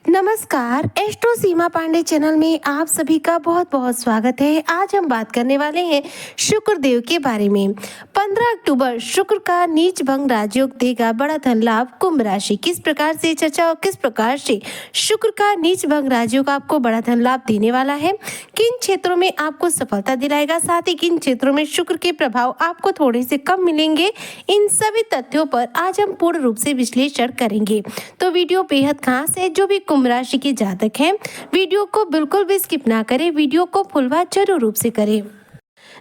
नमस्कार, एस्ट्रो सीमा पांडे चैनल में आप सभी का बहुत बहुत स्वागत है। आज हम बात करने वाले हैं शुक्र देव के बारे में। 15 अक्टूबर शुक्र का नीच भंग राजयोग देगा बड़ा धन लाभ कुंभ राशि। किस प्रकार से चर्चा और किस प्रकार से शुक्र का नीच भंग राजयोग आपको बड़ा धन लाभ देने वाला है, किन क्षेत्रों में आपको सफलता दिलाएगा, साथ ही किन क्षेत्रों में शुक्र के प्रभाव आपको थोड़े से कम मिलेंगे, इन सभी तथ्यों पर आज हम पूर्ण रूप से विश्लेषण करेंगे। तो वीडियो बेहद खास है। जो भी कुंभ राशि के जातक हैं, वीडियो को बिल्कुल भी स्किप ना करें, वीडियो को फुल वॉच जरूर रूप से करें।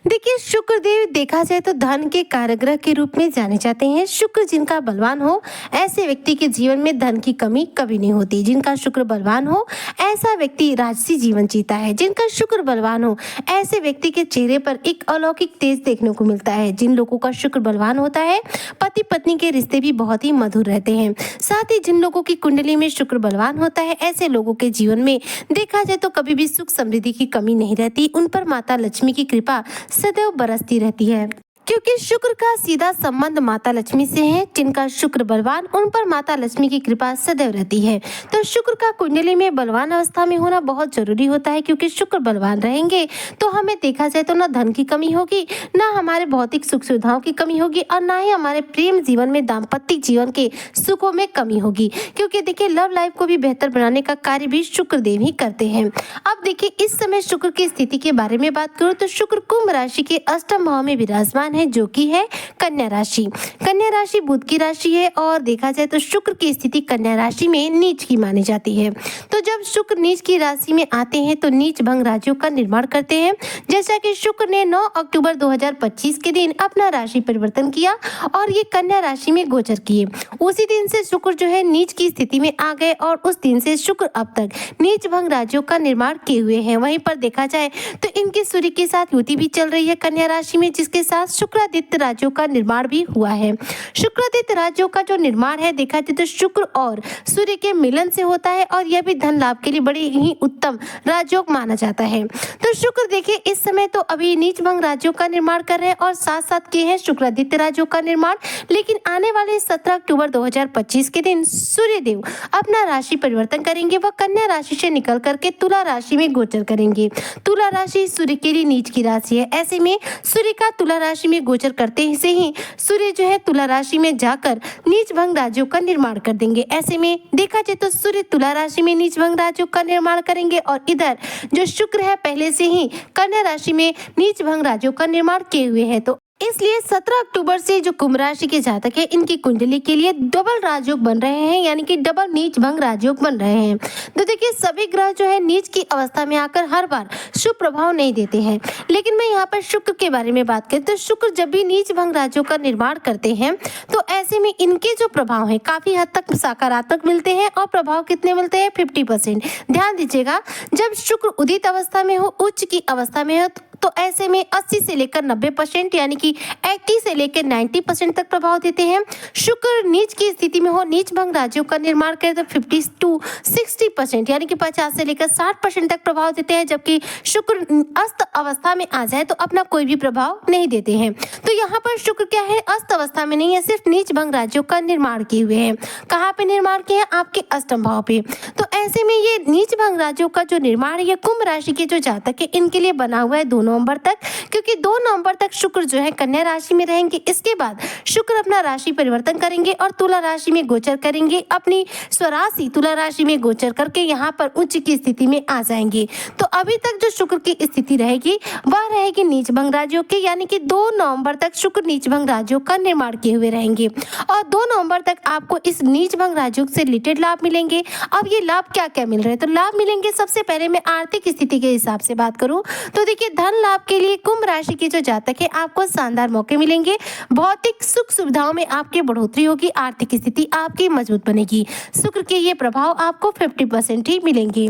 देखिए, शुक्र देव देखा जाए तो धन के कारग्रह के रूप में जाने जाते हैं। शुक्र जिनका बलवान हो, ऐसे व्यक्ति के जीवन में धन की कमी कभी नहीं होती। जिनका शुक्र बलवान हो, ऐसा व्यक्ति राजसी जीवन जीता है। जिनका शुक्र बलवान हो, ऐसे व्यक्ति के चेहरे पर एक अलौकिक तेज देखने को मिलता है। जिन लोगों का शुक्र बलवान होता है, पति पत्नी के रिश्ते भी बहुत ही मधुर रहते हैं। साथ ही जिन लोगों की कुंडली में शुक्र बलवान होता है, ऐसे लोगों के जीवन में देखा जाए तो कभी भी सुख समृद्धि की कमी नहीं रहती। उन पर माता लक्ष्मी की कृपा सदैव बरसती रहती है, क्योंकि शुक्र का सीधा संबंध माता लक्ष्मी से है। जिनका शुक्र बलवान, उन पर माता लक्ष्मी की कृपा सदैव रहती है। तो शुक्र का कुंडली में बलवान अवस्था में होना बहुत जरूरी होता है, क्योंकि शुक्र बलवान रहेंगे तो हमें देखा जाए तो ना धन की कमी होगी, ना हमारे भौतिक सुख सुविधाओं की कमी होगी, और ना ही हमारे प्रेम जीवन में, दाम्पत्य जीवन के सुखों में कमी होगी। क्योंकि देखिए, लव लाइफ को भी बेहतर बनाने का कार्य भी शुक्र देव ही करते हैं। अब देखिए, इस समय शुक्र की स्थिति के बारे में बात करूँ तो शुक्र कुंभ राशि के अष्टम भाव में विराजमान है, जो कि है कन्या राशि। कन्या राशि बुध की राशि है, और देखा जाए तो शुक्र की स्थिति कन्या राशि में नीच की मानी जाती है। तो जब शुक्र नीच की राशि में आते हैं तो नीच भंग राजयोग का निर्माण करते हैं। जैसा कि शुक्र ने 9 अक्टूबर 2025 के दिन अपना राशि परिवर्तन किया और ये कन्या राशि में गोचर किए। उसी दिन से शुक्र जो है नीच की स्थिति में आ गए, और उस दिन से शुक्र अब तक नीच भंग राजयोग का निर्माण किए हुए हैं। वहीं पर देखा जाए तो इनके सूर्य के साथ युति भी चल रही है कन्या राशि में, जिसके साथ शुक्रादित्य राज्यों का निर्माण भी हुआ है। शुक्रादित्य राज्यों का जो निर्माण है, देखा जाए तो शुक्र और सूर्य के मिलन से होता है, और यह भी धन लाभ के लिए बड़े ही उत्तम राजयोग माना जाता है। तो शुक्र देखिए, इस समय तो अभी नीच भंग राज्यों का निर्माण कर रहे हैं और साथ साथ किए हैं शुक्रादित्य राज्यों का निर्माण। लेकिन आने वाले 17 अक्टूबर 2025 के दिन सूर्य देव अपना राशि परिवर्तन करेंगे। वह कन्या राशि से निकल करके तुला राशि में गोचर करेंगे। तुला राशि सूर्य के लिए नीच की राशि है। ऐसे में सूर्य का तुला राशि में गोचर करते से ही सूर्य जो है तुला राशि में जाकर नीच भंग राजयोग का निर्माण कर देंगे। ऐसे में देखा जाए तो सूर्य तुला राशि में नीच भंग राजयोग का निर्माण करेंगे, और इधर जो शुक्र है पहले से ही कन्या राशि में नीच भंग राजयोग का निर्माण किए हुए हैं। तो इसलिए 17 अक्टूबर से जो कुंभ राशि के जातक है, इनकी कुंडली के लिए डबल राजयोग बन रहे हैं, यानी कि डबल नीच भंग राजयोग बन रहे हैं। तो देखिए, सभी ग्रह जो है नीच की अवस्था में आकर हर बार शुभ प्रभाव नहीं देते हैं। लेकिन मैं यहाँ पर शुक्र के बारे में बात करें तो शुक्र जब भी नीच भंग राजयोग का निर्माण करते हैं, तो ऐसे में इनके जो प्रभाव है काफी हद तक सकारात्मक मिलते हैं, और प्रभाव कितने मिलते हैं? 50%। ध्यान दीजिएगा, जब शुक्र उदित अवस्था में हो, उच्च की अवस्था में हो, तो ऐसे में 80 से लेकर 90%, यानी कि 80 से लेकर 90% तक प्रभाव देते हैं। शुक्र नीच की स्थिति में हो, नीच भंग राजयोग का निर्माण करे तो 50 to 60%, यानी कि 50 से लेकर 60% तक प्रभाव देते हैं। जबकि शुक्र अस्त अवस्था में आ जाए तो अपना कोई भी प्रभाव नहीं देते हैं। तो यहाँ पर शुक्र क्या है? अस्त अवस्था में नहीं है, सिर्फ नीच भंग राजयोग का निर्माण किए हुए हैं। कहाँ पे निर्माण किए हैं? आपके अष्टम भाव पे। तो ऐसे में ये नीच भंग राजयोग का जो निर्माण है, कुंभ राशि के जो जातक है, इनके लिए बना हुआ है 2 नवंबर तक, क्योंकि 2 नवंबर तक शुक्र जो है कन्या राशि में रहेंगे। इसके बाद शुक्र अपना राशि परिवर्तन करेंगे और तुला राशि में गोचर करेंगे। अपनी स्वराशि तुला राशि में गोचर करके यहाँ पर उच्च की स्थिति में आ जाएंगे। तो अभी तक जो शुक्र की स्थिति रहेगी वह रहेगी नीच भंग राजयोग की, यानी कि 2 नवंबर तक शुक्र नीच भंग राजयोग का निर्माण किए हुए रहेंगे, और 2 नवंबर तक आपको इस नीच भंग राजयोग से रिलेटेड लाभ मिलेंगे। अब ये लाभ क्या क्या मिल रहे हैं? तो लाभ मिलेंगे, सबसे पहले मैं आर्थिक स्थिति के हिसाब से बात करूं तो देखिए, धन लाभ के लिए कुंभ राशि के जो जातक है, आपको शानदार मौके मिलेंगे। भौतिक सुख सुविधाओं में आपकी बढ़ोतरी होगी, आर्थिक स्थिति आपकी मजबूत बनेगी। शुक्र के ये प्रभाव आपको 50% ही मिलेंगे।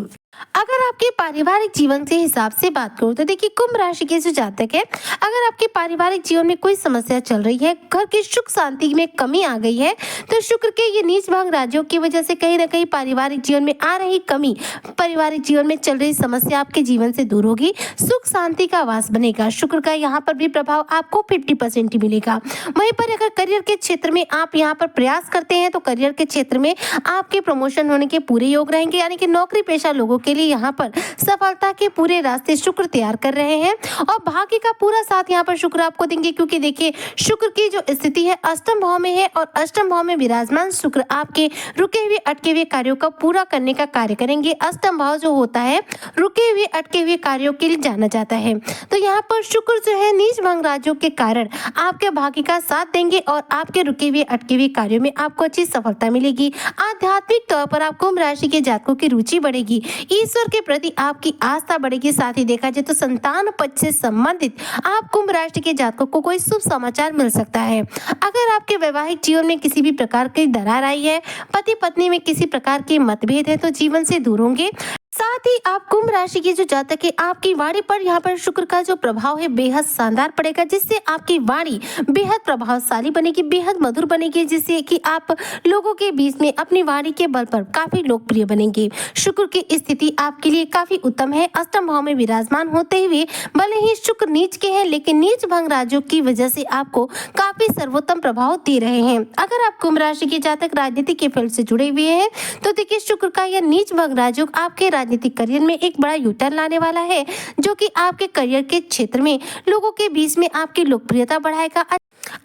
अगर आपके पारिवारिक जीवन के हिसाब से बात करूं तो देखिए कुंभ राशि के जो जातक है, अगर आपके पारिवारिक जीवन में कोई समस्या चल रही है, घर की सुख शांति में कमी आ गई है, तो शुक्र के ये नीच भंग राजयोग की वजह से कहीं ना कहीं पारिवारिक जीवन में आ रही कमी, पारिवारिक जीवन में चल रही समस्या आपके जीवन से दूर होगी, सुख शांति का आवास बनेगा। शुक्र का यहाँ पर भी प्रभाव आपको 50% ही मिलेगा। वहीं पर अगर करियर के क्षेत्र में आप यहाँ पर प्रयास करते हैं तो करियर के क्षेत्र में आपके प्रमोशन होने के पूरे योग रहेंगे, यानी कि नौकरी पेशा लोगों के लिए यहाँ पर सफलता के पूरे रास्ते शुक्र तैयार कर रहे हैं और भाग्य का पूरा साथ यहाँ पर शुक्र आपको देंगे, क्योंकि देखिए शुक्र की जो स्थिति है अष्टम भाव में है और अष्टम भाव में विराजमान शुक्र आपके रुके हुए अटके हुए कार्यों का पूरा करने का कार्य करेंगे। अष्टम भाव जो होता है रुके हुए अटके हुए कार्यों के लिए जाना जाता है। तो यहाँ पर शुक्र जो है नीच भंग राजयोग के कारण आपके भाग्य का साथ देंगे और आपके रुके हुए अटके हुए कार्यों में आपको अच्छी सफलता मिलेगी। आध्यात्मिक तौर पर आप कुंभ राशि के जातकों की रुचि बढ़ेगी, ईश्वर के प्रति आपकी आस्था बढ़ेगी। साथ ही देखा जाए तो संतान पक्ष से संबंधित आप कुंभ राशि के जातकों को कोई शुभ समाचार मिल सकता है। अगर आपके वैवाहिक जीवन में किसी भी प्रकार की दरार आई है, पति पत्नी में किसी प्रकार के मतभेद है, तो जीवन से दूर होंगे। साथ ही आप कुंभ राशि के जो जातक है आपकी वाणी पर यहाँ पर शुक्र का जो प्रभाव है बेहद शानदार पड़ेगा, जिससे आपकी वाणी बेहद प्रभावशाली बनेगी, बेहद मधुर बनेगी, जिससे कि आप लोगों के बीच में अपनी वाणी के बल पर काफी लोकप्रिय बनेंगे। शुक्र की स्थिति आपके लिए काफी उत्तम है। अष्टम भाव में विराजमान होते हुए भले ही शुक्र नीच के हैं, लेकिन नीच भंग राजयोग की वजह से आपको काफी सर्वोत्तम प्रभाव दे रहे हैं। अगर आप कुंभ राशि के जातक राजनीति के फील्ड से जुड़े हुए हैं तो देखिए शुक्र का यह नीच भंग राजयोग आपके राजनीतिक करियर में एक बड़ा यूटर्न लाने वाला है, जो कि आपके करियर के क्षेत्र में लोगों के बीच में आपकी लोकप्रियता बढ़ाएगा,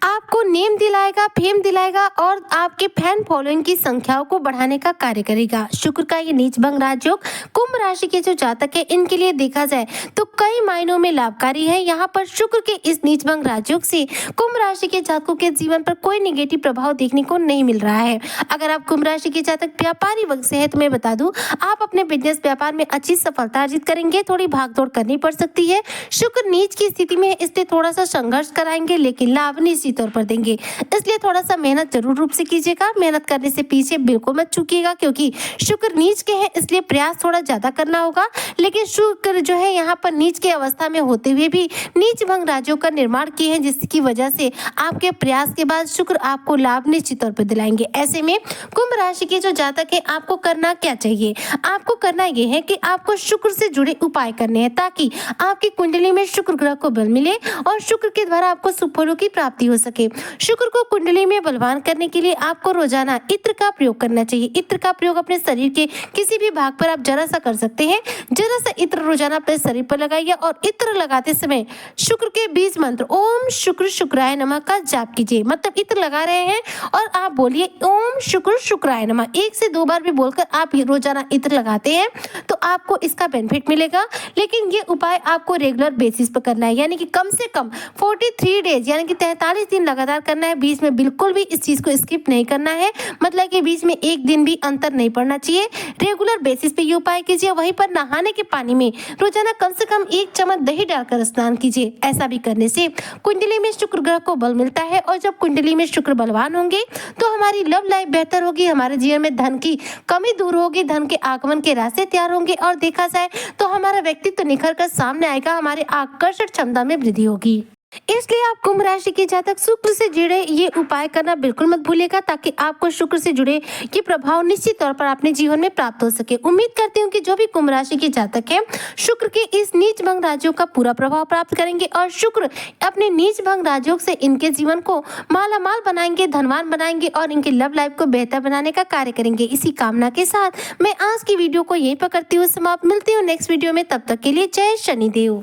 आपको नेम दिलाएगा, फेम दिलाएगा और आपके फैन फॉलोइंग की संख्याओं को बढ़ाने का कार्य करेगा। शुक्र का ये नीच भंग राजयोग कुंभ राशि के जो जातक है इनके लिए देखा जाए तो कई मायनों में लाभकारी है। यहाँ पर शुक्र के इस नीच भंग राजयोग से कुंभ राशि के जातकों के जीवन पर कोई नेगेटिव प्रभाव देखने को नहीं मिल रहा है। अगर आप कुंभ राशि के जातक व्यापारी वर्ग से है तो मैं बता दूं आप अपने बिजनेस व्यापार में अच्छी सफलता अर्जित करेंगे। थोड़ी भागदौड़ करनी पड़ सकती है। शुक्र नीच की स्थिति में है, इसलिए थोड़ा सा संघर्ष कराएंगे, लेकिन लाभ निश्चित तौर पर देंगे। इसलिए थोड़ा सा मेहनत जरूर रूप से कीजिएगा। मेहनत करने से पीछे बिल्कुल मत चूकिएगा, क्योंकि शुक्र नीच के हैं, इसलिए प्रयास थोड़ा ज्यादा करना होगा। लेकिन शुक्र जो है यहाँ पर नीच की अवस्था में होते हुए भी नीच भंग राजयोग का निर्माण किए हैं, जिसकी वजह से आपके प्रयास के बाद शुक्र आपको लाभ निश्चित तौर पर दिलाएंगे। ऐसे में कुंभ राशि के जो जातक है आपको करना क्या चाहिए? आपको करना यह है कि आपको शुक्र से जुड़े उपाय करने हैं, ताकि आपकी कुंडली में शुक्र ग्रह को बल मिले और शुक्र के द्वारा आपको शुभ फलों की प्राप्ति हो सके। शुक्र को कुंडली में बलवान करने के लिए आपको रोजाना इत्र का प्रयोग करना चाहिए। इत्र का प्रयोग अपने शरीर के किसी भी भाग पर आप जरा सा कर सकते हैं। जरा सा इत्र रोजाना अपने शरीर पर लगाइए और इत्र लगाते समय शुक्र के बीज मंत्र ओम शुक्र शुक्राय नमः का जाप कीजिए। मतलब इत्र लगा रहे हैं और आप बोलिए ओम शुक्र शुक्राय नमः, 1 से 2 बार भी बोलकर आप रोजाना इत्र लगाते हैं तो आपको इसका बेनिफिट मिलेगा। लेकिन ये उपाय आपको रेगुलर बेसिस पर करना है, यानी कि कम से कम 43 डेज यानी कि 43 दिन लगातार करना है। बीच में बिल्कुल भी इस चीज को स्किप नहीं करना है, मतलब कि बीच में एक दिन भी अंतर नहीं पड़ना चाहिए। रेगुलर बेसिस पे ये उपाय कीजिए। वहीं पर नहाने के पानी में रोजाना कम से कम 1 चम्मच दही डालकर स्नान कीजिए। ऐसा भी करने से कुंडली में शुक्र ग्रह को बल मिलता है और जब कुंडली में शुक्र बलवान होंगे तो हमारी लव लाइफ बेहतर होगी, हमारे जीवन में धन की कमी दूर होगी, धन के आगमन के रास्ते तैयार होंगे और देखा जाए तो हमारा व्यक्तित्व निखर कर सामने आएगा, हमारे आकर्षण क्षमता में वृद्धि होगी। इसलिए आप कुंभ राशि के जातक शुक्र से जुड़े ये उपाय करना बिल्कुल मत भूलिएगा, ताकि आपको शुक्र से जुड़े ये प्रभाव निश्चित तौर पर अपने जीवन में प्राप्त हो सके। उम्मीद करती हूँ कि जो भी कुंभ राशि के जातक हैं शुक्र के इस नीच भंग राजयोग का पूरा प्रभाव प्राप्त करेंगे और शुक्र अपने नीच भंग राजयोग से इनके जीवन को माला माल बनाएंगे, धनवान बनाएंगे और इनके लव लाइफ को बेहतर बनाने का कार्य करेंगे। इसी कामना के साथ मैं आज की वीडियो को यहीं पर करती हूँ समाप्त। मिलती हूँ नेक्स्ट वीडियो में, तब तक के लिए जय शनिदेव।